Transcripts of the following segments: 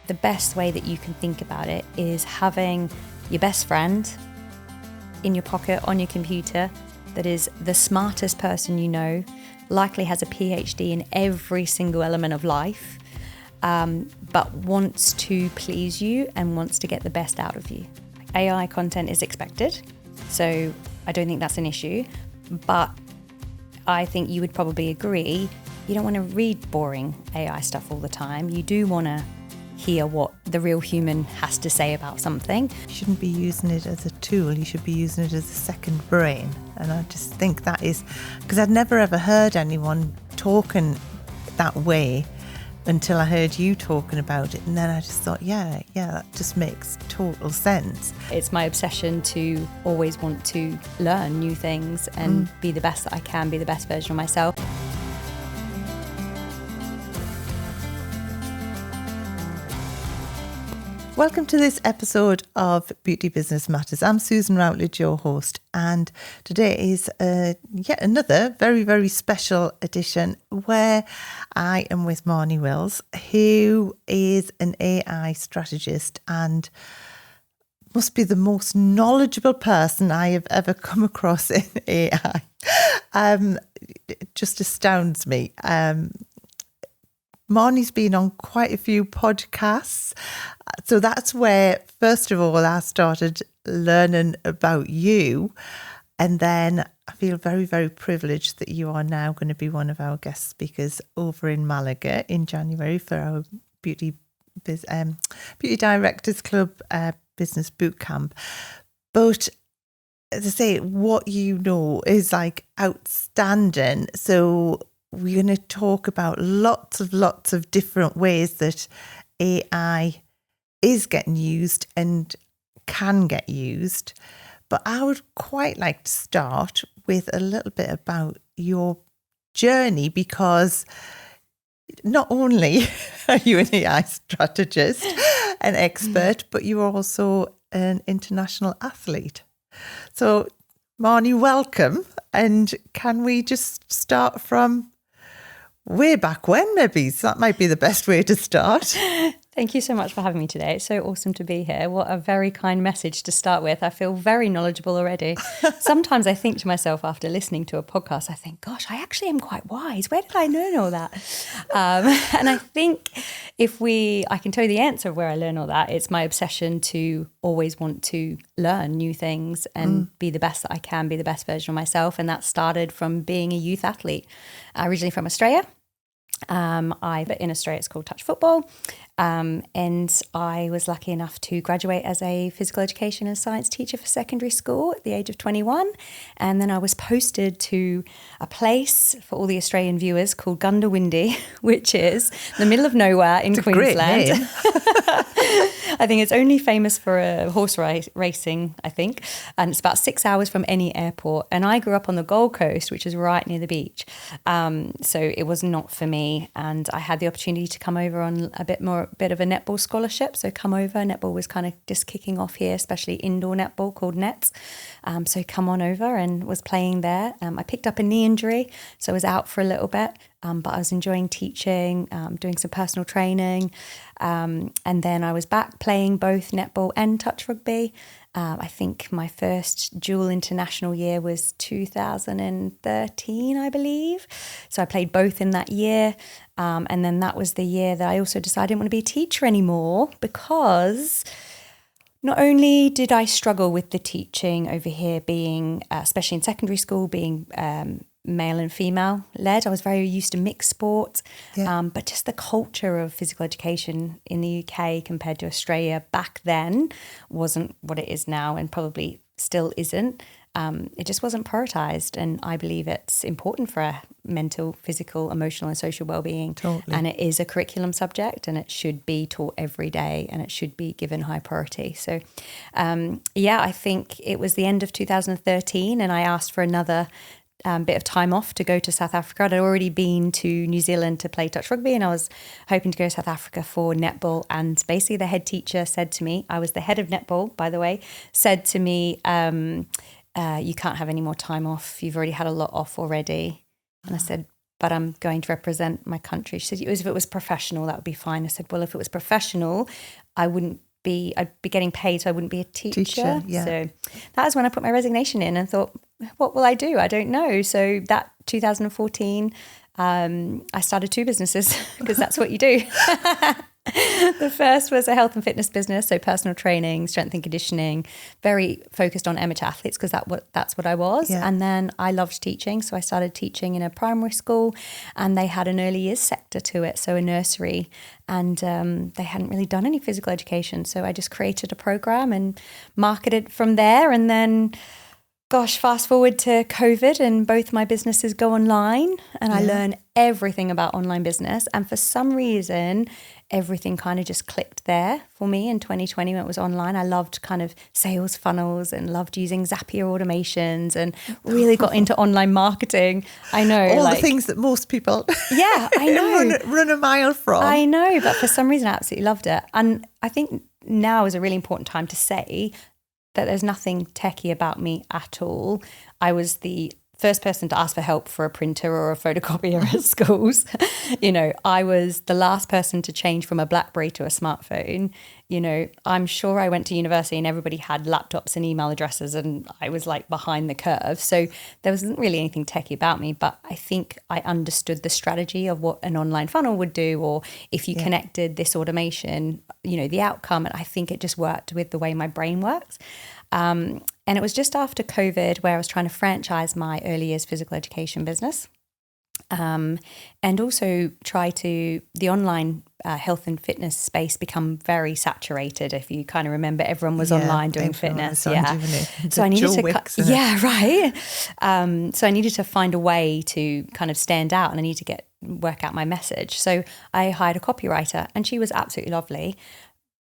the best way that you can think about it is having your best friend in your pocket on your computer that is the smartest person you know, likely has a PhD in every single element of life, but wants to please you and wants to get the best out of you. AI content is expected, so I don't think that's an issue, but I think you would probably agree you don't want to read boring AI stuff all the time. You do want to hear what the real human has to say about something. You shouldn't be using it as a tool, you should be using it as a second brain. And I just think that is, because I'd never ever heard anyone talking that way until I heard you talking about it. And then I just thought, yeah, that just makes total sense. It's my obsession to always want to learn new things and be the best that I can, be the best version of myself. Welcome to this episode of Beauty Business Matters. I'm Susan Routledge, your host, and today is yet another very, very special edition where I am with Marnie Wills, who is an AI strategist and must be the most knowledgeable person I have ever come across in AI. It just astounds me. Marnie's been on quite a few podcasts. So that's where, first of all, I started learning about you. And then I feel very, very privileged that you are now going to be one of our guest speakers over in Malaga in January for our Beauty Directors Club Business Bootcamp. But as I say, what you know is like outstanding. So we're going to talk about lots of different ways that AI is getting used and can get used. But I would quite like to start with a little bit about your journey, because not only are you an AI strategist, an expert, but you are also an international athlete. So Marnie, welcome. And can we just start from way back when, maybe? So that might be the best way to start. Thank you so much for having me today. It's so awesome to be here. What a very kind message to start with. I feel very knowledgeable already. Sometimes I think to myself after listening to a podcast, I think, gosh, I actually am quite wise. Where did I learn all that? And I think I can tell you the answer of where I learn all that. It's my obsession to always want to learn new things and be the best that I can, be the best version of myself. And that started from being a youth athlete, originally from Australia. In Australia it's called touch football, and I was lucky enough to graduate as a physical education and science teacher for secondary school at the age of 21, and then I was posted to a place for all the Australian viewers called Gundawindi, which is the middle of nowhere in Queensland. I think it's only famous for horse racing, I think, and it's about 6 hours from any airport. And I grew up on the Gold Coast, which is right near the beach, so it was not for me. And I had the opportunity to come over on a bit of a netball scholarship. So come over. Netball was kind of just kicking off here, especially indoor netball called nets. So come on over, and was playing there. I picked up a knee injury, so I was out for a little bit. But I was enjoying teaching, doing some personal training. And then I was back playing both netball and touch rugby. I think my first dual international year was 2013, I believe. So I played both in that year. And then that was the year that I also decided I didn't want to be a teacher anymore, because not only did I struggle with the teaching over here being, especially in secondary school, being male and female led. I was very used to mixed sports, but just the culture of physical education in the UK compared to Australia back then wasn't what it is now, and probably still isn't. It just wasn't prioritised, and I believe it's important for our mental, physical, emotional and social well-being. Totally. And it is a curriculum subject, and it should be taught every day, and it should be given high priority. So I think it was the end of 2013, and I asked for another bit of time off to go to South Africa. I'd already been to New Zealand to play touch rugby, and I was hoping to go to South Africa for netball. And basically the head teacher said to me, I was the head of netball, by the way, said to me, you can't have any more time off. You've already had a lot off already. And I said, but I'm going to represent my country. She said, if it was professional, that would be fine. I said, well, if it was professional, I'd be getting paid, so I wouldn't be a teacher. Yeah. So that was when I put my resignation in and thought, what will I do? I don't know. So that 2014, I started 2 businesses because that's what you do. The first was a health and fitness business, so personal training, strength and conditioning, very focused on amateur athletes because that's what I was. Yeah. And then I loved teaching, so I started teaching in a primary school, and they had an early years sector to it, so a nursery, and they hadn't really done any physical education, so I just created a program and marketed from there. And then, gosh, fast forward to COVID and both my businesses go online, and I learn everything about online business. And for some reason, everything kind of just clicked there for me in 2020 when it was online. I loved kind of sales funnels and loved using Zapier automations and really got into online marketing. I know. All the things that most people I know. run a mile from. I know, but for some reason I absolutely loved it. And I think now is a really important time to say that there's nothing techie about me at all. I was the first person to ask for help for a printer or a photocopier at schools. I was the last person to change from a BlackBerry to a smartphone. I'm sure I went to university and everybody had laptops and email addresses, and I was like behind the curve. So there wasn't really anything techie about me, but I think I understood the strategy of what an online funnel would do, or if you connected this automation, the outcome. And I think it just worked with the way my brain works. And it was just after COVID where I was trying to franchise my early years physical education business, and also try to the online health and fitness space become very saturated. If you kind of remember, everyone was online doing fitness. So I needed so I needed to find a way to kind of stand out, and I needed to work out my message. So I hired a copywriter, and she was absolutely lovely,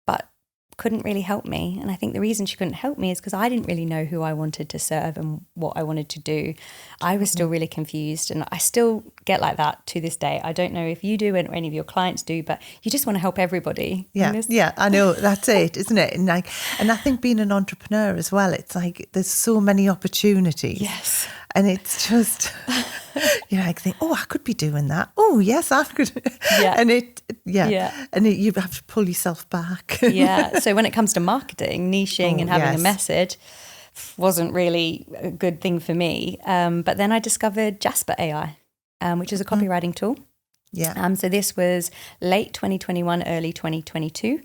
but couldn't really help me. And I think the reason she couldn't help me is because I didn't really know who I wanted to serve and what I wanted to do. I was still really confused, and I still get like that to this day. I don't know if you do or any of your clients do, but you just want to help everybody. Yeah, I know. That's it, isn't it? And I think being an entrepreneur as well, it's like there's so many opportunities. Yes. And it's just, I think, I could be doing that. Oh, yes, I could. Yeah. And you have to pull yourself back. Yeah. So when it comes to marketing, niching and having a message wasn't really a good thing for me. But then I discovered Jasper AI, which is a copywriting tool. Yeah. So this was late 2021, early 2022.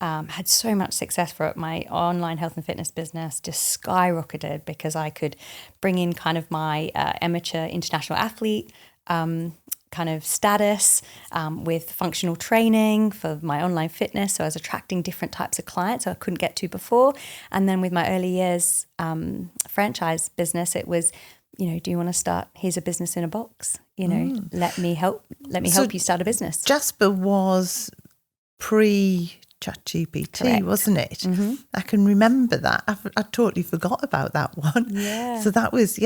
Had so much success for it. My online health and fitness business just skyrocketed because I could bring in kind of my amateur international athlete kind of status with functional training for my online fitness. So I was attracting different types of clients I couldn't get to before. And then with my early years franchise business, it was, do you want to start? Here's a business in a box. Let me help you start a business. Jasper was ChatGPT, Correct. wasn't it? Mm-hmm. I can remember that. I totally forgot about that one. Yeah. So that was,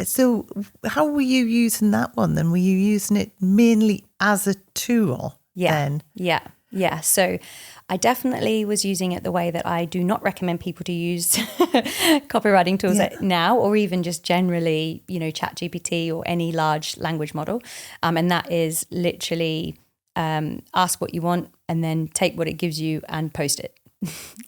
So how were you using that one then? Were you using it mainly as a tool then? Yeah. So I definitely was using it the way that I do not recommend people to use copywriting tools now, or even just generally, ChatGPT or any large language model. And that is literally ask what you want and then take what it gives you and post it.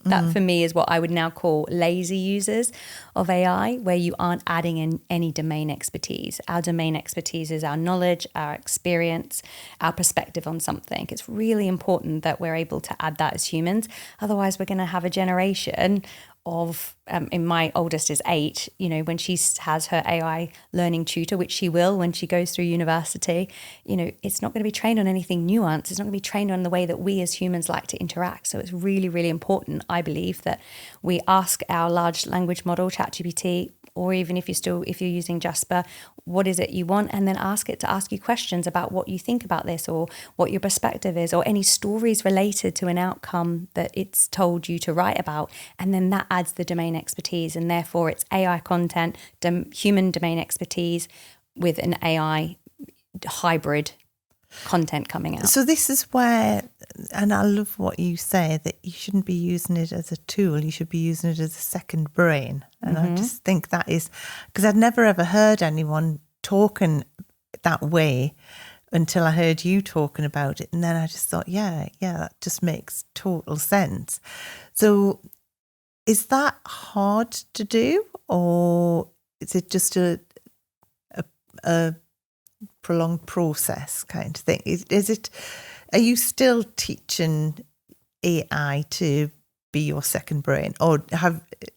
That for me is what I would now call lazy users of AI, where you aren't adding in any domain expertise. Our domain expertise is our knowledge, our experience, our perspective on something. It's really important that we're able to add that as humans. Otherwise, we're going to have a generation of, and my oldest is 8, when she has her AI learning tutor, which she will when she goes through university, it's not going to be trained on anything nuanced. It's not going to be trained on the way that we as humans like to interact. So it's really, really important, I believe, that we ask our large language model, ChatGPT, or even if you're using Jasper, what is it you want? And then ask it to ask you questions about what you think about this, or what your perspective is, or any stories related to an outcome that it's told you to write about. And then that adds the domain expertise, and therefore it's AI content, human domain expertise with an AI hybrid content coming out. So this is where, and I love what you say, that you shouldn't be using it as a tool, you should be using it as a second brain. And I just think that is, because I'd never ever heard anyone talking that way until I heard you talking about it. And then I just thought, yeah, that just makes total sense. So is that hard to do, or is it just a prolonged process kind of thing? Is it, are you still teaching AI to be your second brain, or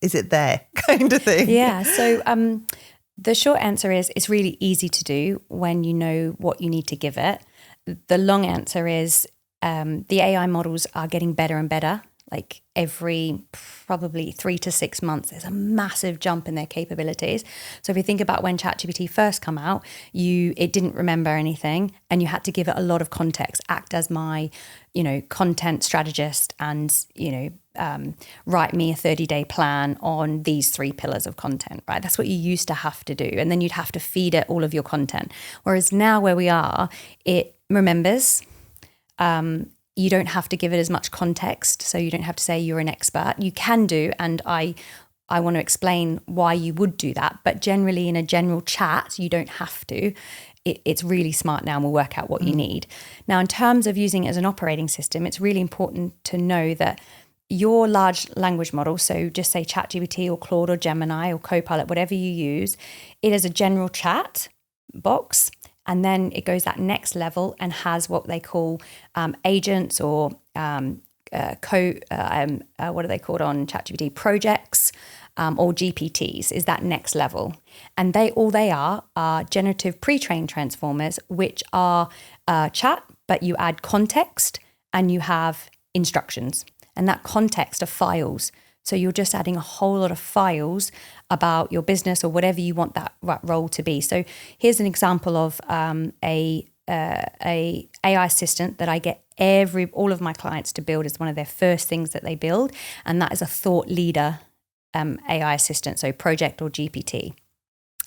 is it there kind of thing? Yeah. So the short answer is it's really easy to do when you know what you need to give it. The long answer is the AI models are getting better and better. Like every probably 3 to 6 months, there's a massive jump in their capabilities. So if you think about when ChatGPT first come out, it didn't remember anything, and you had to give it a lot of context, act as my, content strategist, and write me a 30-day plan on these 3 pillars of content, right? That's what you used to have to do, and then you'd have to feed it all of your content. Whereas now, where we are, it remembers. You don't have to give it as much context, so you don't have to say you're an expert. You can do, and I want to explain why you would do that, but generally in a general chat, you don't have to. It's really smart now, and we'll work out what you need. Now, in terms of using it as an operating system, it's really important to know that your large language model, so just say ChatGPT or Claude or Gemini or Copilot, whatever you use, it is a general chat box. And then it goes that next level and has what they call agents, or what are they called on ChatGPT? Projects or GPTs is that next level. And all they are generative pre-trained transformers, which are chat, but you add context and you have instructions. And that context are files. So you're just adding a whole lot of files about your business or whatever you want that role to be. So here's an example of a AI assistant that I get all of my clients to build as one of their first things that they build, and that is a thought leader AI assistant, so project or GPT.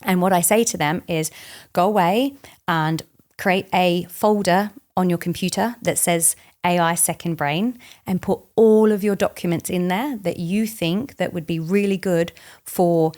And what I say to them is go away and create a folder on your computer that says AI second brain, and put all of your documents in there that you think that would be really good for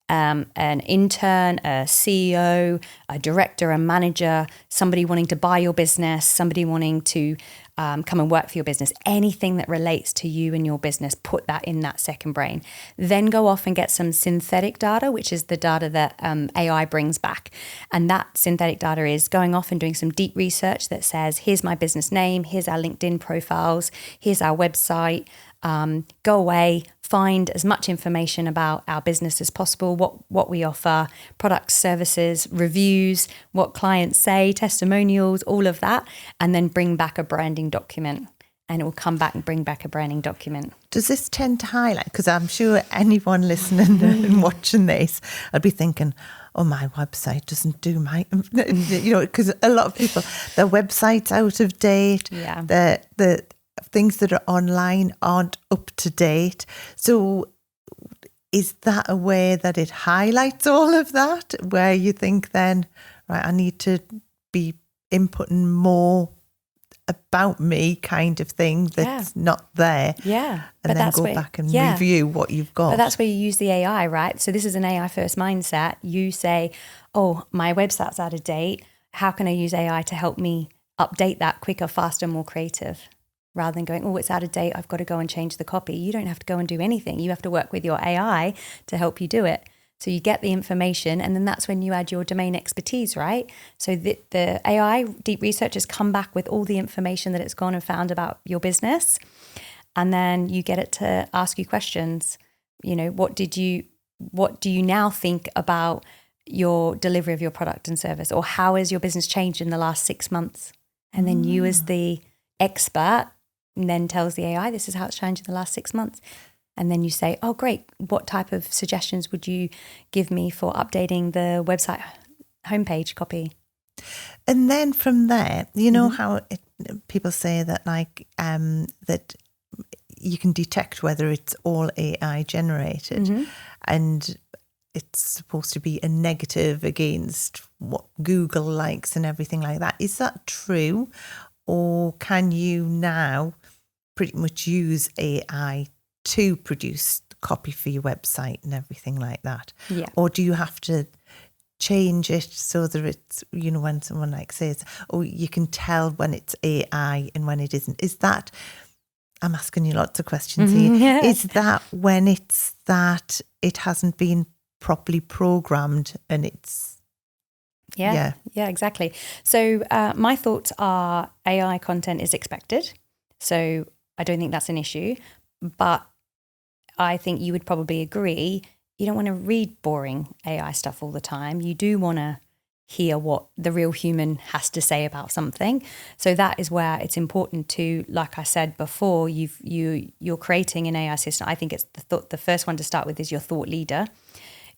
an intern, a CEO, a director, a manager, somebody wanting to buy your business, somebody wanting to come and work for your business, anything that relates to you and your business, put that in that second brain. Then go off and get some synthetic data, which is the data that AI brings back. And that synthetic data is going off and doing some deep research that says, here's my business name, here's our LinkedIn profiles, here's our website. Go away, find as much information about our business as possible, what we offer, products, services, reviews, what clients say, testimonials, all of that, and then bring back a branding document. And it will come back and bring back a branding document. Does this tend to highlight? Because I'm sure anyone listening and watching this, I'd be thinking, oh, my website doesn't do my, because a lot of people, their website's out of date. Yeah. The things that are online aren't up to date. So is that a way that it highlights all of that, where you think then, right, I need to be inputting more about me kind of thing that's not there? Yeah. And then go back and review what you've got. But that's where you use the AI, right? So this is an AI first mindset. You say, oh, my website's out of date. How can I use AI to help me update that quicker, faster, more creative? Rather than going, oh, it's out of date, I've got to go and change the copy. You don't have to go and do anything. You have to work with your AI to help you do it. So you get the information, and then that's when you add your domain expertise, right? So the AI deep research has come back with all the information that it's gone and found about your business. And then you get it to ask you questions. What do you now think about your delivery of your product and service? Or how has your business changed in the last 6 months? And then you as the expert then tells the AI, this is how it's changed in the last 6 months. And then you say, oh, great. What type of suggestions would you give me for updating the website homepage copy? And then from there, how people say that that you can detect whether it's all AI generated, and it's supposed to be a negative against what Google likes and everything like that. Is that true? Or can you now pretty much use AI to produce copy for your website and everything like that? Yeah. Or do you have to change it so that it's, when someone like says, oh, you can tell when it's AI and when it isn't. Is that, I'm asking you lots of questions here. Yeah. Is that when it's that it hasn't been properly programmed and it's... Yeah, exactly. So my thoughts are AI content is expected. So I don't think that's an issue. But I think you would probably agree, you don't want to read boring AI stuff all the time. You do want to hear what the real human has to say about something. So that is where it's important to, like I said before, you're creating an AI system. I think it's the first one to start with is your thought leader.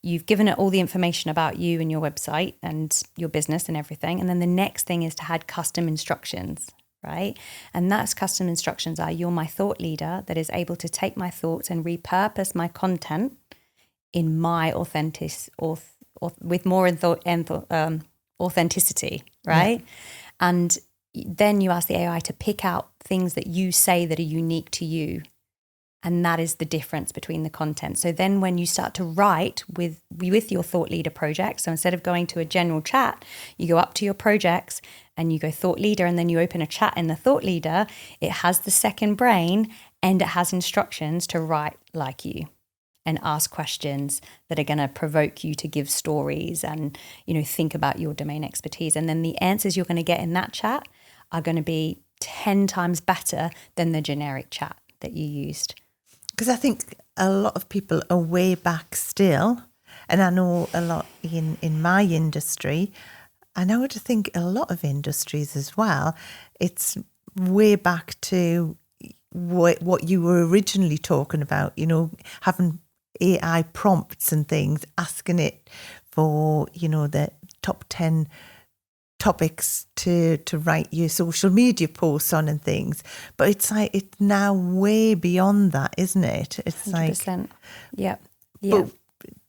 You've given it all the information about you and your website and your business and everything. And then the next thing is to add custom instructions, right? And that's custom instructions are, you're my thought leader that is able to take my thoughts and repurpose my content in my with more authenticity, right? Yeah. And then you ask the AI to pick out things that you say that are unique to you. And that is the difference between the content. So then when you start to write with your thought leader project, so instead of going to a general chat, you go up to your projects and you go thought leader, and then you open a chat in the thought leader, it has the second brain and it has instructions to write like you and ask questions that are going to provoke you to give stories and, think about your domain expertise. And then the answers you're going to get in that chat are going to be 10 times better than the generic chat that you used. Because I think a lot of people are way back still, and I know a lot in my industry, and I would think a lot of industries as well, it's way back to what you were originally talking about, having AI prompts and things, asking it for, the top 10 topics to write your social media posts on and things. But it's like, it's now way beyond that, isn't it? It's 100%. Like... Yeah. But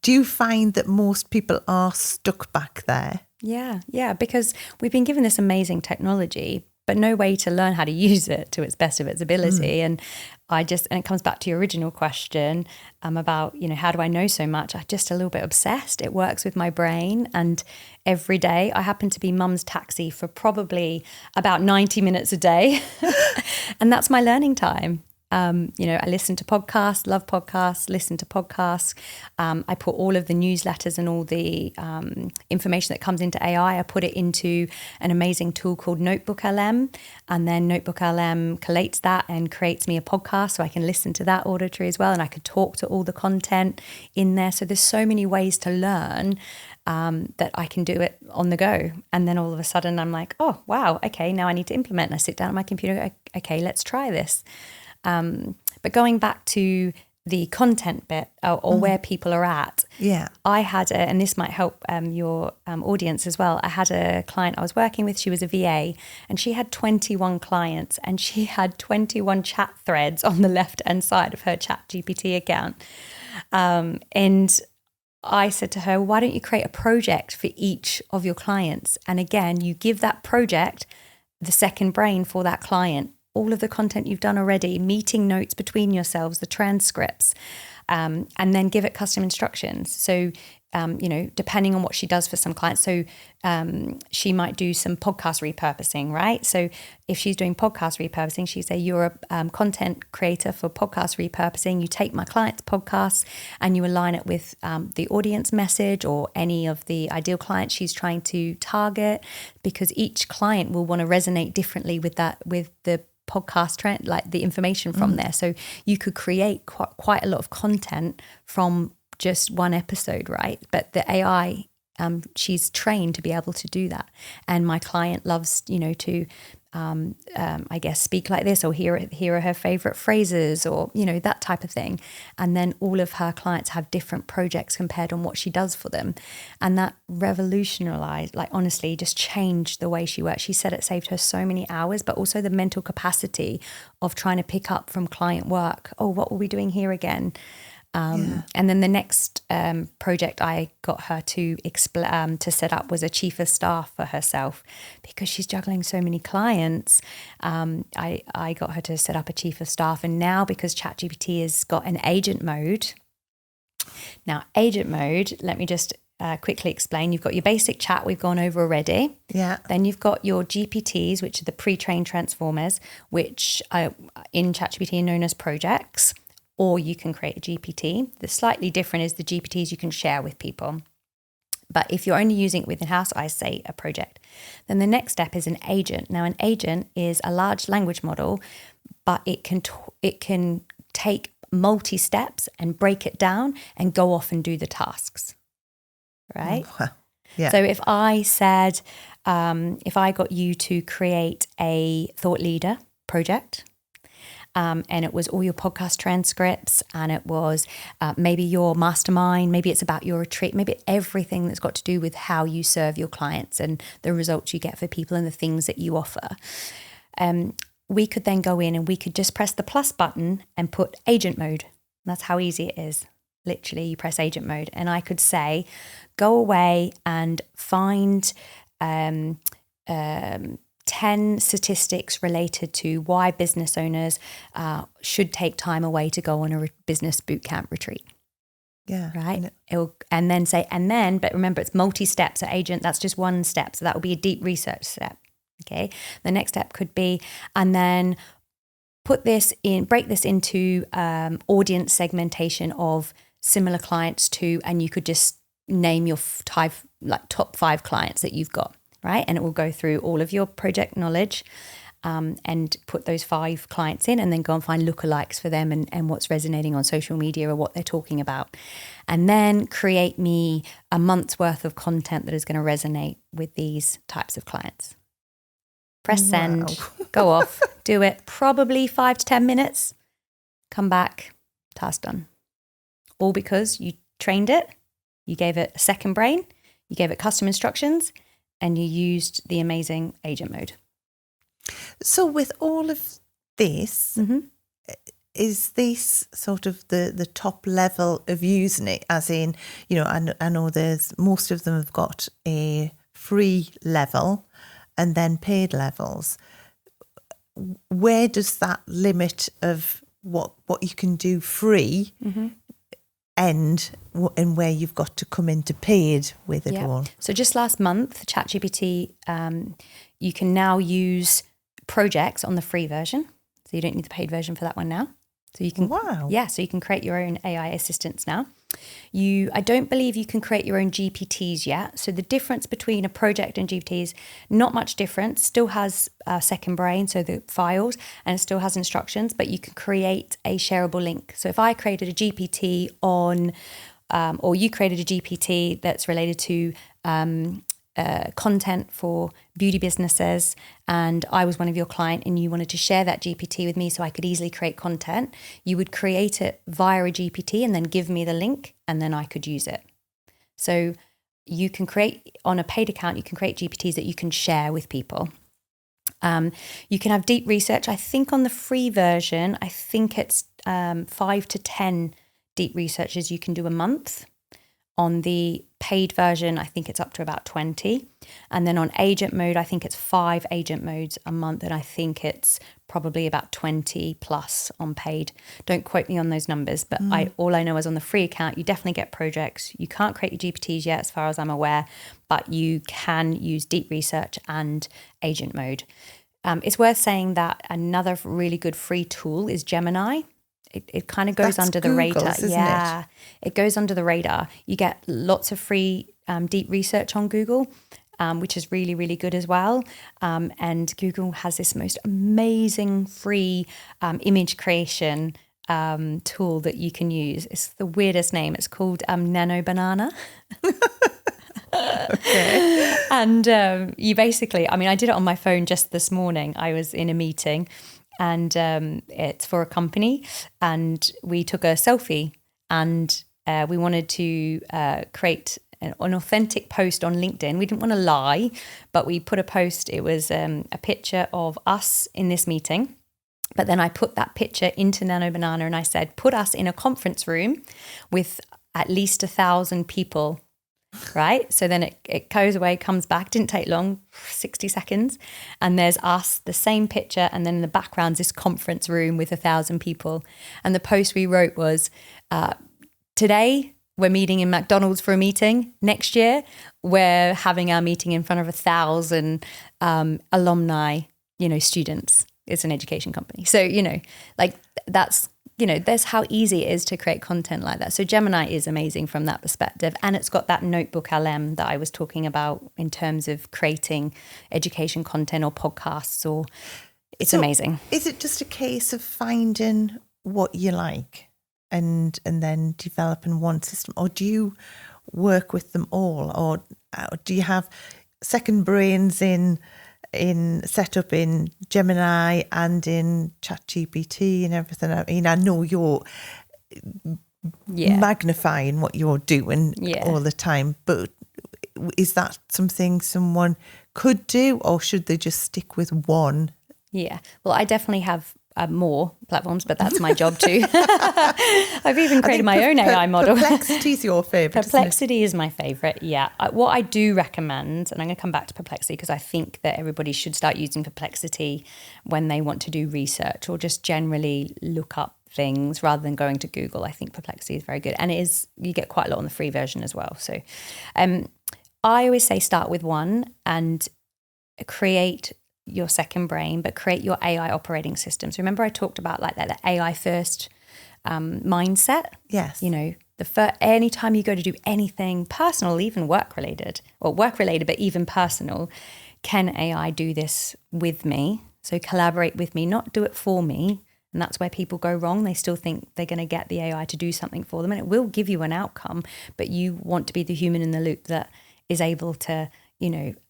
do you find that most people are stuck back there? Yeah, because we've been given this amazing technology, but no way to learn how to use it to its best of its ability. And it comes back to your original question about, how do I know so much? I'm just a little bit obsessed. It works with my brain. And every day I happen to be mum's taxi for probably about 90 minutes a day. And that's my learning time. I listen to podcasts, love podcasts, listen to podcasts. I put all of the newsletters and all the information that comes into AI, I put it into an amazing tool called Notebook LM. And then Notebook LM collates that and creates me a podcast so I can listen to that auditory as well. And I could talk to all the content in there. So there's so many ways to learn that I can do it on the go. And then all of a sudden I'm like, oh, wow, okay, now I need to implement. And I sit down at my computer and go, okay, let's try this. But going back to the content bit or where people are at, I had and this might help your audience as well. I had a client I was working with. She was a VA and she had 21 clients and she had 21 chat threads on the left-hand side of her ChatGPT account. And I said to her, why don't you create a project for each of your clients? And again, you give that project the second brain for that client. All of the content you've done already, meeting notes between yourselves, the transcripts, and then give it custom instructions. So, depending on what she does for some clients. So she might do some podcast repurposing, right? So if she's doing podcast repurposing, she say, you're a content creator for podcast repurposing. You take my client's podcasts and you align it with the audience message or any of the ideal clients she's trying to target, because each client will want to resonate differently with the podcast trend, like the information from there. So you could create quite a lot of content from just one episode, right? But the AI, she's trained to be able to do that. And my client loves, to, I guess, speak like this or hear her favorite phrases or, that type of thing. And then all of her clients have different projects compared on what she does for them. And that revolutionized, honestly, just changed the way she works. She said it saved her so many hours, but also the mental capacity of trying to pick up from client work. Oh, what were we doing here again? And then the next project I got her to set up was a chief of staff for herself, because she's juggling so many clients. I got her to set up a chief of staff, and now because ChatGPT has got an agent mode. Now, agent mode, let me just quickly explain. You've got your basic chat we've gone over already. Yeah. Then you've got your GPTs, which are the pre-trained transformers, which are in ChatGPT are known as projects, or you can create a GPT. The slightly different is the GPTs you can share with people. But if you're only using it within house, I say a project. Then the next step is an agent. Now, an agent is a large language model, but it can take multi-steps and break it down and go off and do the tasks, right? Wow. Yeah. So if I said, if I got you to create a thought leader project, and it was all your podcast transcripts, and it was maybe your mastermind, maybe it's about your retreat, maybe everything that's got to do with how you serve your clients and the results you get for people and the things that you offer. We could then go in and we could just press the plus button and put agent mode. That's how easy it is. Literally, you press agent mode. And I could say, go away and find 10 statistics related to why business owners should take time away to go on a business bootcamp retreat. Yeah. Right. And then say, but remember, it's multi-step. So agent, that's just one step. So that will be a deep research step. Okay. The next step could be, and then break this into audience segmentation of similar clients to, and you could just name your top 5 clients that you've got. Right. And it will go through all of your project knowledge and put those 5 clients in, and then go and find lookalikes for them and what's resonating on social media or what they're talking about. And then create me a month's worth of content that is going to resonate with these types of clients. Press send, go off, do it, probably 5 to 10 minutes, come back, task done. All because you trained it, you gave it a second brain, you gave it custom instructions, and you used the amazing agent mode. So with all of this, is this sort of the top level of using it? As in, I know there's, most of them have got a free level and then paid levels. Where does that limit of what you can do free end, and where you've got to come into paid with it all? So just last month, ChatGPT, you can now use projects on the free version. So you don't need the paid version for that one now. So you can, so you can create your own AI assistants now. I don't believe you can create your own GPTs yet. So the difference between a project and GPTs, not much difference. Still has a second brain, so the files, and it still has instructions, but you can create a shareable link. So if I created a GPT on, or you created a GPT that's related to content for beauty businesses, and I was one of your client and you wanted to share that GPT with me so I could easily create content, you would create it via a GPT and then give me the link, and then I could use it. So you can create, on a paid account, you can create GPTs that you can share with people. You can have deep research. I think on the free version, I think it's 5 to 10 deep researches you can do a month. On the paid version, I think it's up to about 20. And then on agent mode, I think it's 5 agent modes a month. And I think it's probably about 20 plus on paid. Don't quote me on those numbers, but all I know is on the free account, you definitely get projects. You can't create your GPTs yet, as far as I'm aware, but you can use deep research and agent mode. It's worth saying that another really good free tool is Gemini. It kind of goes under the radar. Isn't it goes under the radar. You get lots of free deep research on Google, which is really, really good as well. And Google has this most amazing free image creation tool that you can use. It's the weirdest name. It's called Nano Banana. Okay. And you basically, I did it on my phone just this morning. I was in a meeting. And it's for a company, and we took a selfie, and we wanted to create an authentic post on LinkedIn. We didn't want to lie, but we put a post. It was a picture of us in this meeting, but then I put that picture into Nano Banana, and I said, put us in a conference room with at least 1,000 people. Right. So then it goes away, comes back, didn't take long, 60 seconds. And there's us, the same picture. And then in the background's this conference room with 1,000 people. And the post we wrote was, today we're meeting in McDonald's for a meeting. Next year, we're having our meeting in front of 1,000 alumni, students. It's an education company. So, that's, there's how easy it is to create content like that. So Gemini is amazing from that perspective. And it's got that notebook LM that I was talking about in terms of creating education content or podcasts, or it's amazing. Is it just a case of finding what you like and then developing one system, or do you work with them all, or do you have second brains in set up in Gemini and in ChatGPT and everything? I mean, I know you're magnifying what you're doing all the time, but is that something someone could do, or should they just stick with one? Yeah, well, I definitely have more platforms, but that's my job too. I've even created my own AI model. Perplexity is your favourite. Perplexity is my favourite, yeah. What I do recommend, and I'm going to come back to Perplexity because I think that everybody should start using Perplexity when they want to do research or just generally look up things rather than going to Google. I think Perplexity is very good, and you get quite a lot on the free version as well. So I always say start with one and create your second brain, but create your AI operating system. So remember I talked about like that AI first mindset? Yes. Anytime you go to do anything personal, even work related, but even personal, can AI do this with me? So collaborate with me, not do it for me. And that's where people go wrong. They still think they're going to get the AI to do something for them, and it will give you an outcome, but you want to be the human in the loop that is able to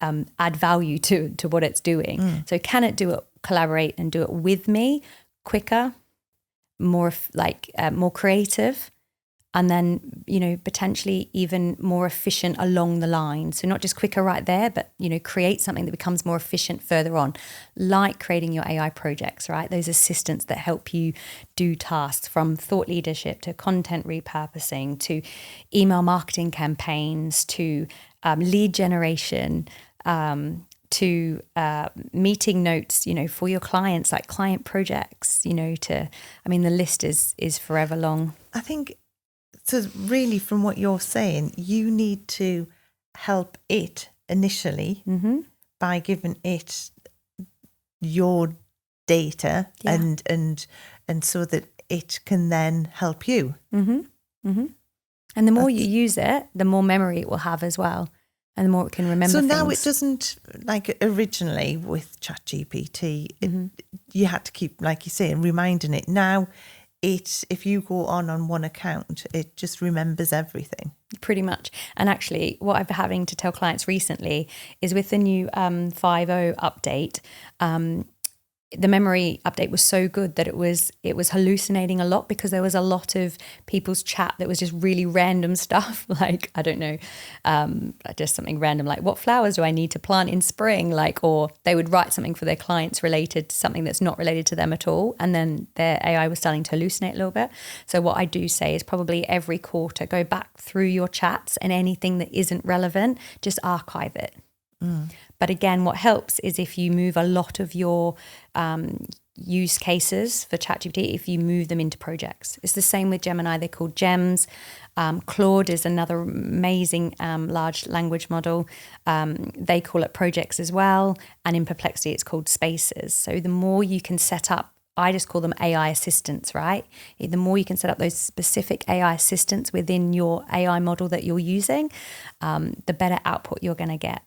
add value to what it's doing. So can it collaborate and do it with me quicker, more more creative, and then, potentially even more efficient along the line. So not just quicker right there, but, create something that becomes more efficient further on, like creating your AI projects, right? Those assistants that help you do tasks, from thought leadership to content repurposing to email marketing campaigns to lead generation, to meeting notes, for your clients, like client projects, the list is forever long. I think, so really from what you're saying, you need to help it initially by giving it your data and so that it can then help you. And the more you use it, the more memory it will have as well, and the more it can remember So things. now it doesn't, like originally with ChatGPT, you had to keep, like you say, reminding it. Now, if you go on one account, it just remembers everything. Pretty much. And actually, what I've been having to tell clients recently is with the new 5.0 update, the memory update was so good that it was hallucinating a lot, because there was a lot of people's chat that was just really random stuff, like, I don't know, just something random like, what flowers do I need to plant in spring? Or they would write something for their clients related to something that's not related to them at all, and then their AI was starting to hallucinate a little bit. So what I do say is probably every quarter, go back through your chats, and anything that isn't relevant, just archive it. But again, what helps is if you move a lot of your use cases for ChatGPT, if you move them into projects. It's the same with Gemini. They're called gems. Claude is another amazing large language model. They call it projects as well. And in Perplexity, it's called spaces. So the more you can set up, I just call them AI assistants, right? The more you can set up those specific AI assistants within your AI model that you're using, the better output you're going to get.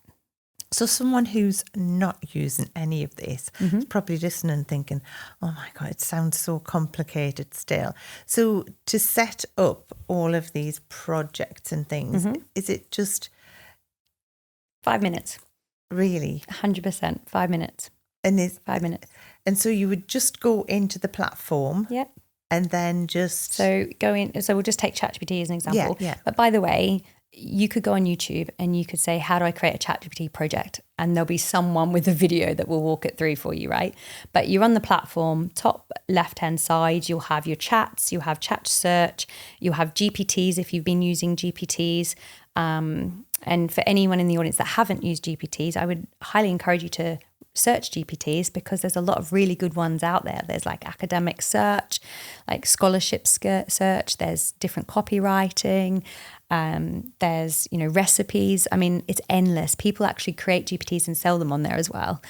So someone who's not using any of this is probably listening and thinking, oh my God, it sounds so complicated still. So to set up all of these projects and things, is it just 5 minutes? Really? 100%, 5 minutes. And it's 5 minutes. And so you would just go into the platform. Yep. And then just... So we'll just take ChatGPT as an example. Yeah. But by the way, you could go on YouTube and you could say, how do I create a ChatGPT project? And there'll be someone with a video that will walk it through for you, right? But you're on the platform, top left-hand side, you'll have your chats, you'll have chat search, you'll have GPTs if you've been using GPTs. And for anyone in the audience that haven't used GPTs, I would highly encourage you to search GPTs because there's a lot of really good ones out there. There's like academic search, like scholarship search, there's different copywriting, there's, recipes. I mean, it's endless. People actually create GPTs and sell them on there as well.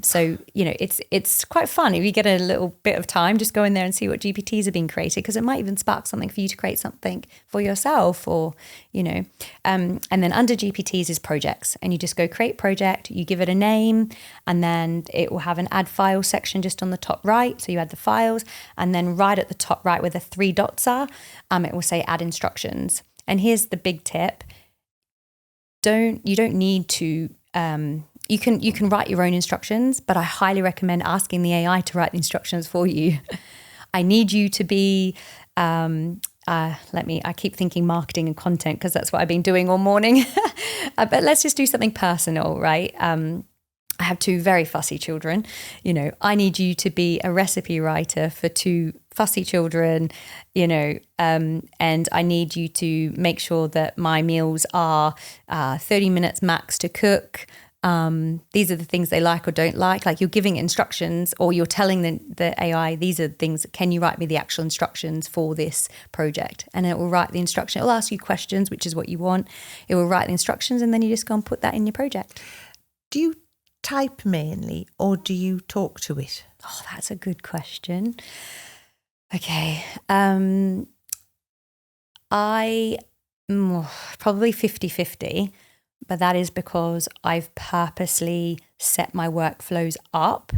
So, it's quite fun. If you get a little bit of time, just go in there and see what GPTs are being created, because it might even spark something for you to create something for yourself or, and then under GPTs is projects, and you just go create project, you give it a name, and then it will have an add file section just on the top right. So you add the files, and then right at the top right where the 3 dots are, it will say add instructions. And here's the big tip. You don't need to, you can write your own instructions, but I highly recommend asking the AI to write the instructions for you. I need you to be, I keep thinking marketing and content because that's what I've been doing all morning. But let's just do something personal, right? I have 2 very fussy children. I need you to be a recipe writer for 2 fussy children, and I need you to make sure that my meals are 30 minutes max to cook. These are the things they like or don't like. Like, you're giving instructions, or you're telling the AI, these are the things, can you write me the actual instructions for this project? And it will write the instruction. It will ask you questions, which is what you want. It will write the instructions, and then you just go and put that in your project. Do you type mainly, or do you talk to it? Oh, that's a good question. Okay. I probably 50-50, but that is because I've purposely set my workflows up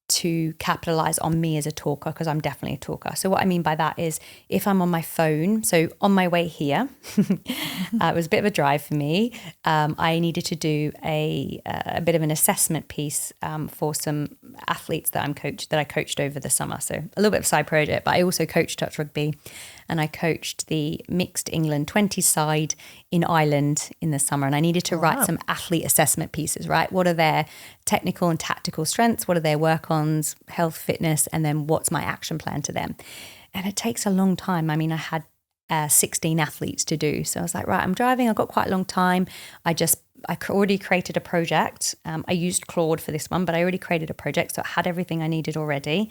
to capitalize on me as a talker, because I'm definitely a talker. So what I mean by that is, if I'm on my phone, so on my way here, it was a bit of a drive for me. I needed to do a bit of an assessment piece for some athletes that I coached over the summer. So a little bit of a side project, but I also coached touch rugby, and I coached the mixed England 20 side in Ireland in the summer. And I needed to write some athlete assessment pieces, right? What are their technical and tactical strengths? What are their work-ons, health, fitness? And then what's my action plan to them? And it takes a long time. I mean, I had 16 athletes to do. So I was like, right, I'm driving. I've got quite a long time. I already created a project. I used Claude for this one, but I already created a project. So it had everything I needed already.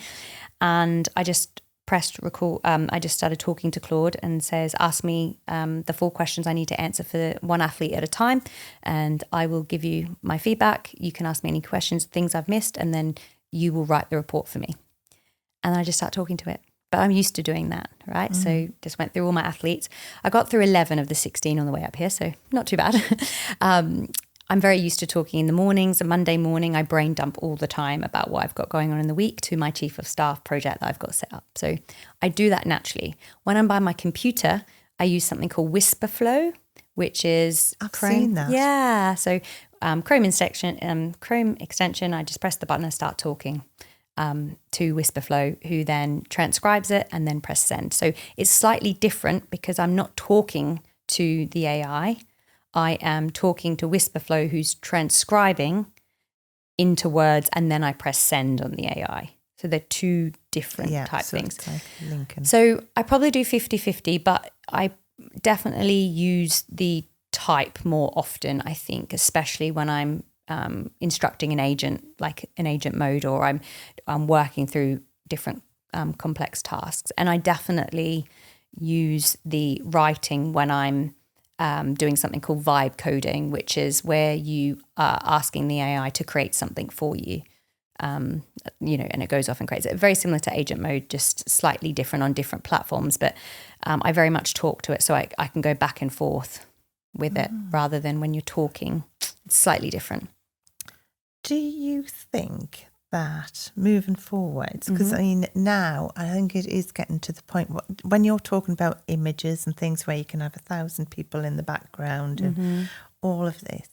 And I just pressed record. I just started talking to Claude and says, ask me the 4 questions I need to answer for one athlete at a time, and I will give you my feedback. You can ask me any questions, things I've missed, and then you will write the report for me. And I just start talking to it. But I'm used to doing that, right? Mm. So just went through all my athletes. I got through 11 of the 16 on the way up here, so not too bad. I'm very used to talking in the mornings. A Monday morning, I brain dump all the time about what I've got going on in the week to my chief of staff project that I've got set up. So I do that naturally. When I'm by my computer, I use something called Whisperflow, which is I've seen that. Yeah. So Chrome extension, I just press the button and start talking to Whisperflow, who then transcribes it and then press send. So it's slightly different because I'm not talking to the AI. I am talking to Whisperflow, who's transcribing into words, and then I press send on the AI. So they're 2 different type things. It's like Lincoln. So I probably do 50-50, but I definitely use the type more often, I think, especially when I'm instructing an agent, like an agent mode, or I'm working through different complex tasks. And I definitely use the writing when I'm doing something called vibe coding, which is where you are asking the AI to create something for you, and it goes off and creates it. Very similar to agent mode, just slightly different on different platforms. But I very much talk to it, so I can go back and forth with it rather than when you're talking. It's slightly different. Do you think that moving forwards, because I mean, now I think it is getting to the point when you're talking about images and things where you can have 1,000 people in the background and all of this,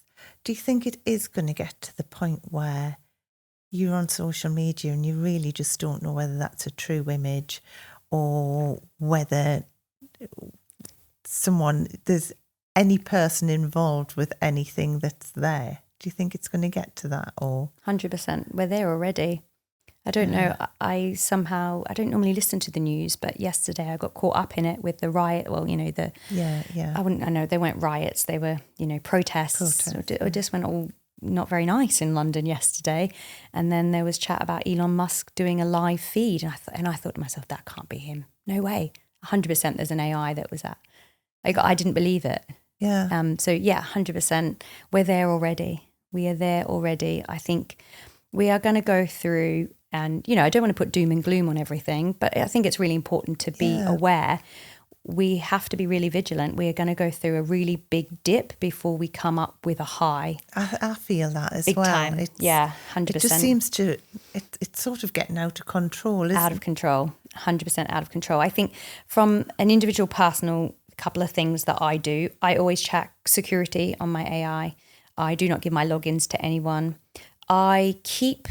do you think it is going to get to the point where you're on social media and you really just don't know whether that's a true image or whether there's any person involved with anything that's there? Do you think it's going to get to that? Or 100%? We're there already. I don't know. I don't normally listen to the news, but yesterday I got caught up in it with the riot. Well, I know they weren't riots. They were, protests. It just went all not very nice in London yesterday. And then there was chat about Elon Musk doing a live feed. And I thought to myself, that can't be him. No way. 100% there's an AI that was that. I didn't believe it. Yeah. So yeah, 100%. We're there already. We are there already. I think we are going to go through, and, you know, I don't want to put doom and gloom on everything, but I think it's really important to be aware. We have to be really vigilant. We are going to go through a really big dip before we come up with a high. I feel that as big well. Time. 100%. It just seems to, it's sort of getting out of control, isn't it? Out of control, 100% out of control. I think from an individual personal couple of things that I do, I always check security on my AI. I do not give my logins to anyone. I keep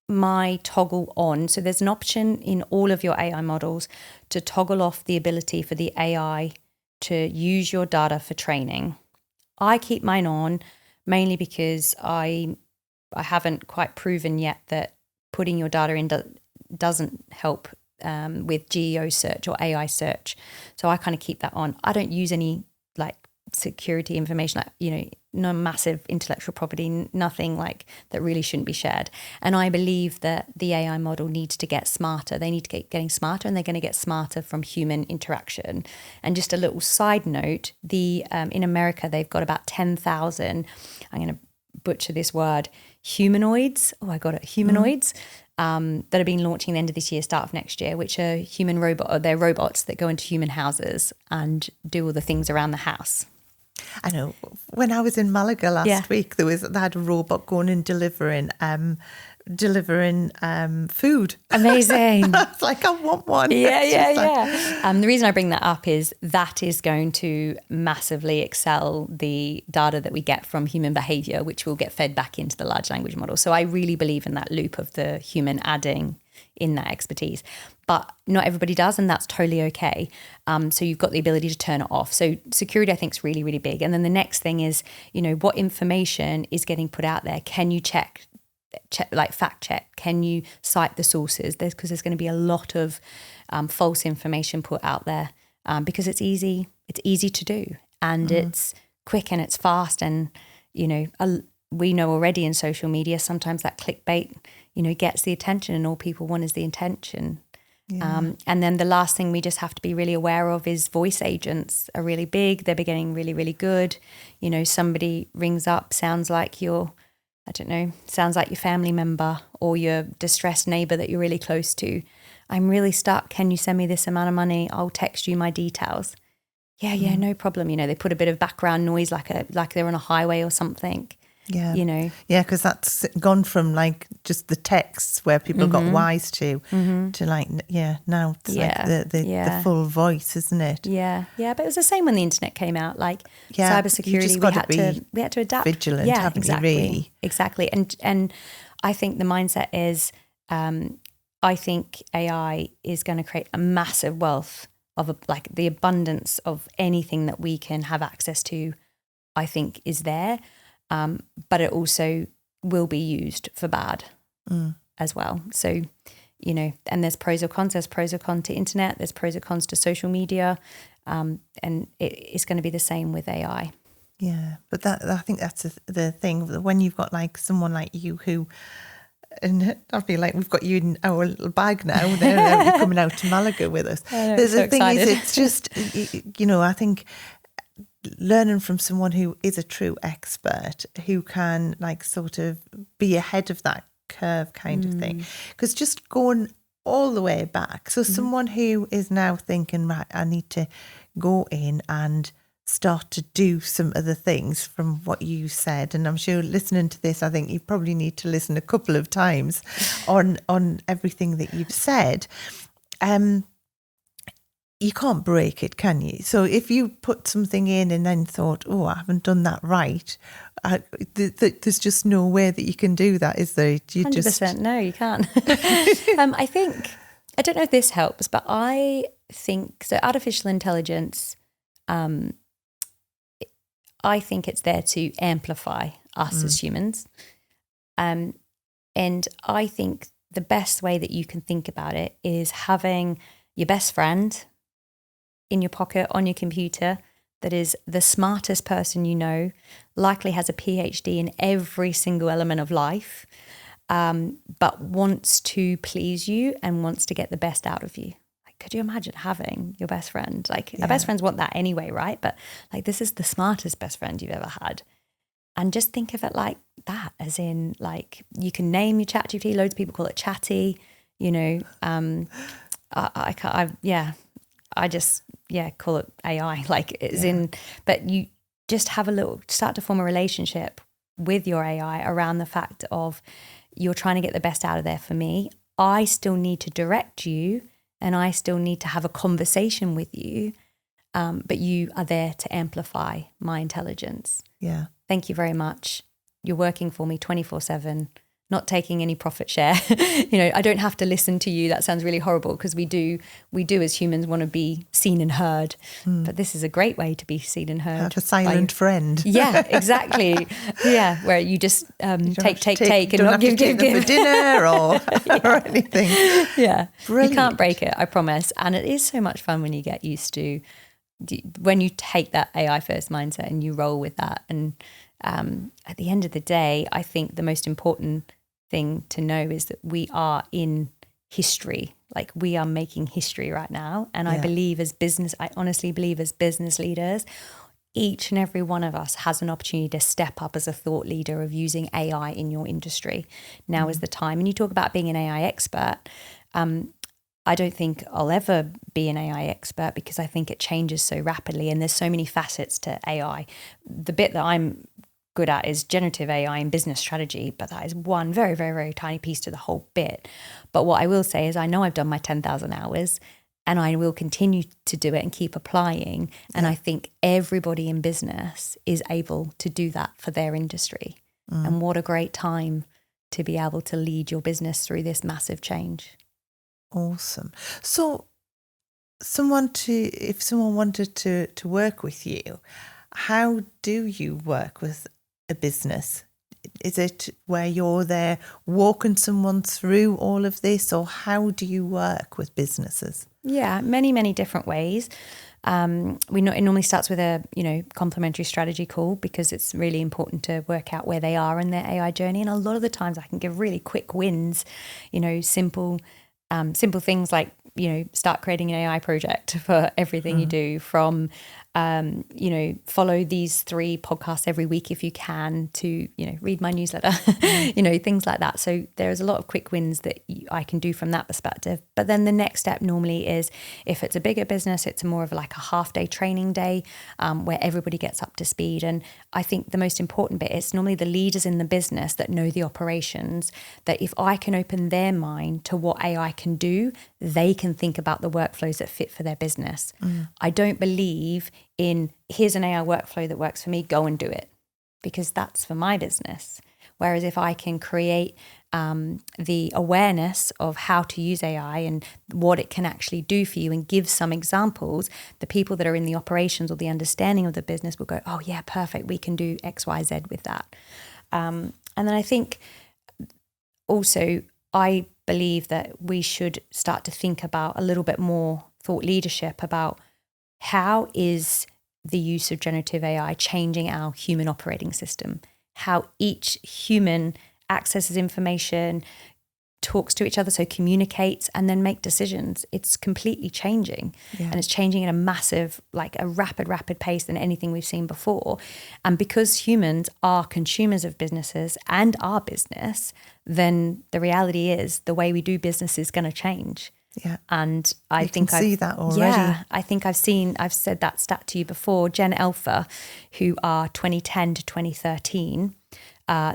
my toggle on. So there's an option in all of your AI models to toggle off the ability for the AI to use your data for training. I keep mine on mainly because I haven't quite proven yet that putting your data in doesn't help with GEO search or AI search. So I kind of keep that on. I don't use any like security information, like, you know, no massive intellectual property, nothing like that really shouldn't be shared. And I believe that the AI model needs to get smarter. They need to get getting smarter, and they're going to get smarter from human interaction. And just a little side note, in America, they've got about 10,000, I'm going to butcher this word, humanoids. Oh, I got it. Humanoids. That are being launching the end of this year, start of next year, which are they're robots that go into human houses and do all the things around the house. I know. When I was in Malaga last week, they had a robot going and delivering food. Amazing. I was like, I want one. Yeah. The reason I bring that up is that is going to massively excel the data that we get from human behavior, which will get fed back into the large language model. So I really believe in that loop of the human adding in that expertise. But not everybody does, and that's totally okay. So you've got the ability to turn it off. So security, I think, is really, really big. And then the next thing is, you know, what information is getting put out there? Can you check, like fact check? Can you cite the sources? Because there's going to be a lot of false information put out there because it's easy to do, and it's quick and it's fast. And, you know, we know already in social media, sometimes that clickbait, you know, gets the attention, and all people want is the intention. And then the last thing we just have to be really aware of is voice agents are really big. They're getting really, really good. You know, somebody rings up, sounds like your family member or your distressed neighbor that you're really close to. I'm really stuck. Can you send me this amount of money? I'll text you my details. Yeah, no problem. You know, they put a bit of background noise like they're on a highway or something. Yeah. You know. Yeah, because that's gone from like just the texts where people got wise to like, now it's like the full voice, isn't it? Yeah. But it was the same when the internet came out. Like cybersecurity, we had to adapt. Vigilant, haven't you, really? Exactly. And I think the mindset is, I think AI is going to create a massive wealth of like the abundance of anything that we can have access to, I think is there. But it also will be used for bad as well. So, you know, and there's pros or cons. There's pros or cons to internet. There's pros or cons to social media. And it's going to be the same with AI. Yeah, but I think that's the thing. When you've got like someone like you who, and I feel like we've got you in our little bag now. You're coming out to Malaga with us. The thing is, it's just, you know, I think learning from someone who is a true expert, who can like sort of be ahead of that curve kind of thing. Because just going all the way back, so someone who is now thinking, right, I need to go in and start to do some other things from what you said, and I'm sure listening to this, I think you probably need to listen a couple of times on everything that you've said. You can't break it, can you? So if you put something in and then thought, oh, I haven't done that right, there's just no way that you can do that, is there? 100%, no, you can't. I think, I don't know if this helps, but I think, so artificial intelligence, I think it's there to amplify us as humans. And I think the best way that you can think about it is having your best friend in your pocket, on your computer, that is the smartest person you know, likely has a PhD in every single element of life, but wants to please you and wants to get the best out of you. Like, could you imagine having your best friend? Like, our best friends want that anyway, right? But like, this is the smartest best friend you've ever had. And just think of it like that, as in, like, you can name your ChatGPT. Loads of people call it chatty, you know. I just call it AI. Like, it's in, but you just start to form a relationship with your AI around the fact of, you're trying to get the best out of there for me. I still need to direct you, and I still need to have a conversation with you, but you are there to amplify my intelligence. Yeah. Thank you very much. You're working for me 24/7, not taking any profit share. You know, I don't have to listen to you. That sounds really horrible, because we do as humans want to be seen and heard. But this is a great way to be seen and heard. Have a silent friend. Yeah, exactly. Yeah, where you just take and not give for dinner or anything. Yeah, Brilliant. You can't break it, I promise. And it is so much fun when you get used to, when you take that AI first mindset and you roll with that. And at the end of the day, I think the most important thing to know is that we are in history. Like, we are making history right now. And I honestly believe as business leaders, each and every one of us has an opportunity to step up as a thought leader of using AI in your industry. Now is the time. And you talk about being an AI expert. I don't think I'll ever be an AI expert, because I think it changes so rapidly and there's so many facets to AI. The bit that I'm good at is generative AI and business strategy, but that is one very, very, very tiny piece to the whole bit. But what I will say is, I know I've done my 10,000 hours, and I will continue to do it and keep applying. And I think everybody in business is able to do that for their industry. And what a great time to be able to lead your business through this massive change. Awesome. So if someone wanted to work with you, how do you work with a business? Is it where you're there walking someone through all of this, or how do you work with businesses? Yeah, many, many different ways. It normally starts with a complimentary strategy call, because it's really important to work out where they are in their AI journey. And a lot of the times I can give really quick wins, simple things like, start creating an AI project for everything you do, from, follow these 3 podcasts every week if you can, to, read my newsletter, things like that. So there's a lot of quick wins that I can do from that perspective. But then the next step normally is, if it's a bigger business, it's more of like a half-day training day, where everybody gets up to speed. And I think the most important bit is normally the leaders in the business that know the operations, that if I can open their mind to what AI can do, they can think about the workflows that fit for their business. I don't believe in, here's an AI workflow that works for me, go and do it, because that's for my business. Whereas if I can create the awareness of how to use AI and what it can actually do for you, and give some examples, the people that are in the operations or the understanding of the business will go, oh yeah, perfect, we can do X, Y, Z with that. And then I think also, I believe that we should start to think about a little bit more thought leadership about, how is the use of generative AI changing our human operating system? How each human accesses information, talks to each other, so communicates, and then make decisions. It's completely changing. And it's changing at a massive, like a rapid pace than anything we've seen before. And because humans are consumers of businesses and our business, then the reality is the way we do business is going to change. Yeah. And I think I see that already. Yeah, I think I've said that stat to you before. Gen Alpha, who are 2010 to 2013,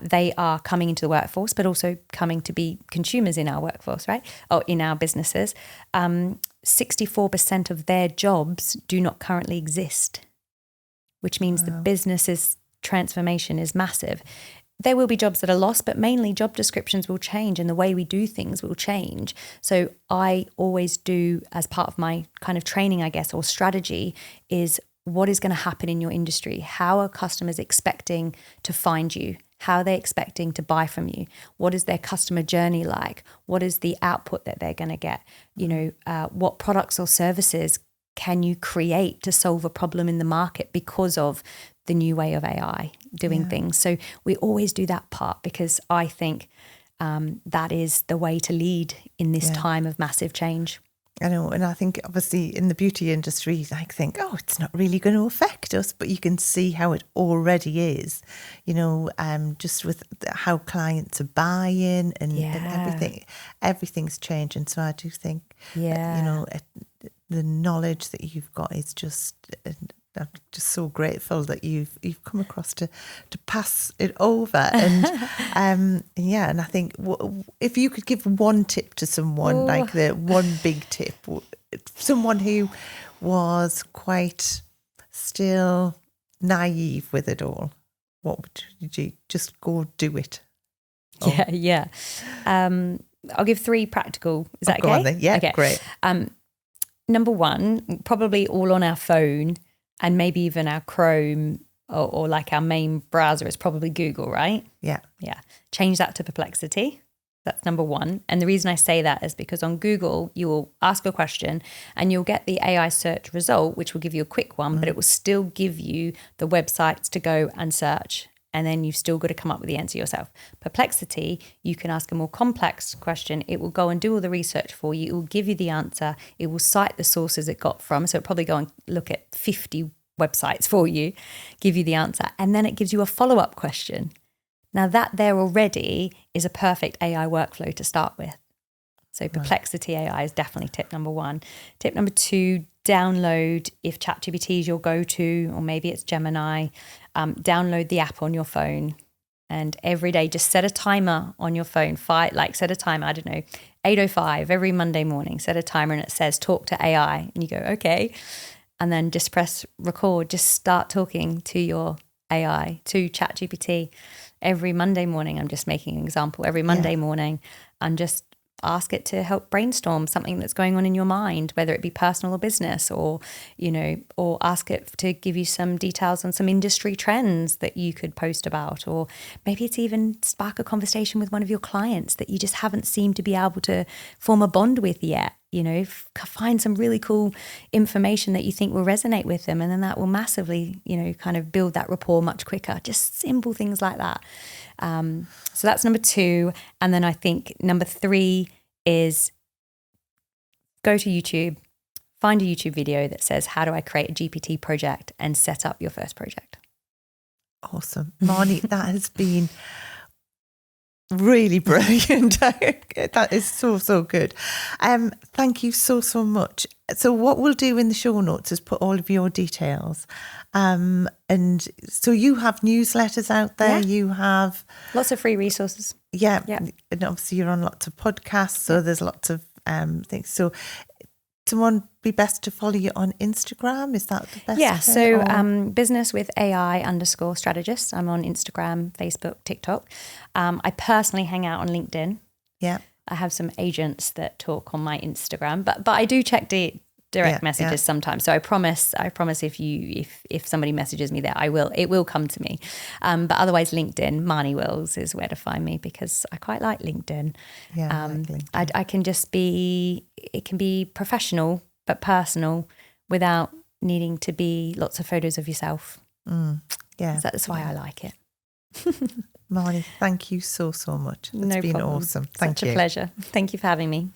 they are coming into the workforce, but also coming to be consumers in our workforce, right? Or in our businesses. 64% of their jobs do not currently exist, which means the business's transformation is massive. There will be jobs that are lost, but mainly job descriptions will change and the way we do things will change. So I always do, as part of my kind of training, I guess, or strategy, is what is going to happen in your industry? How are customers expecting to find you? How are they expecting to buy from you? What is their customer journey like? What is the output that they're going to get? What products or services can you create to solve a problem in the market because of the new way of AI doing things? So we always do that part because I think that is the way to lead in this time of massive change. I know, and I think obviously in the beauty industry, I think, oh, it's not really going to affect us, but you can see how it already is, just with how clients are buying and everything's changing. So I do think, the knowledge that you've got is just, I'm just so grateful that you've come across to pass it over. And and I think if you could give one tip to someone, like the one big tip, someone who was quite still naive with it all, what would you just go do it? I'll give 3 practical. Is that okay? Go on then. Yeah, okay. Great. Number 1, probably all on our phone and maybe even our Chrome or like our main browser is probably Google, right? Yeah. Yeah. Change that to Perplexity. That's number 1. And the reason I say that is because on Google, you will ask a question and you'll get the AI search result, which will give you a quick one, but it will still give you the websites to go and search. And then you've still got to come up with the answer yourself. Perplexity, you can ask a more complex question. It will go and do all the research for you. It will give you the answer. It will cite the sources it got from. So it'll probably go and look at 50 websites for you, give you the answer. And then it gives you a follow-up question. Now that there already is a perfect AI workflow to start with. So Perplexity AI is definitely tip number 1. Tip number 2, download, if ChatGPT is your go-to, or maybe it's Gemini, download the app on your phone. And every day, just set a timer on your phone. Set a timer, 8:05 every Monday morning. Set a timer and it says, talk to AI. And you go, okay. And then just press record. Just start talking to your AI, to ChatGPT. Every Monday morning, I'm just making an example. Every Monday morning, I'm just ask it to help brainstorm something that's going on in your mind, whether it be personal or business, or ask it to give you some details on some industry trends that you could post about, or maybe it's even spark a conversation with one of your clients that you just haven't seemed to be able to form a bond with yet. Find some really cool information that you think will resonate with them, and then that will massively, kind of build that rapport much quicker. Just simple things like that. So that's number 2. And then I think number 3 is go to YouTube, find a YouTube video that says, how do I create a GPT project, and set up your first project. Awesome. Marnie, that has been really brilliant. That is so good. Thank you so much. So what we'll do in the show notes is put all of your details. And so you have newsletters out there. You have lots of free resources. Yeah. And obviously you're on lots of podcasts, so there's lots of things. So someone be best to follow you on Instagram? Is that the best? Yeah, so business with AI _strategist. I'm on Instagram, Facebook, TikTok. I personally hang out on LinkedIn. Yeah. I have some agents that talk on my Instagram, but I do check direct messages sometimes. So I promise if somebody messages me there, it will come to me. But otherwise LinkedIn, Marnie Wills is where to find me, because I quite like LinkedIn. Yeah, I like LinkedIn. I can just it can be professional but personal without needing to be lots of photos of yourself. Yeah. So that's why I like it. Marnie, thank you so much. It's been problem. awesome. Thank you. Such a pleasure. Thank you for having me.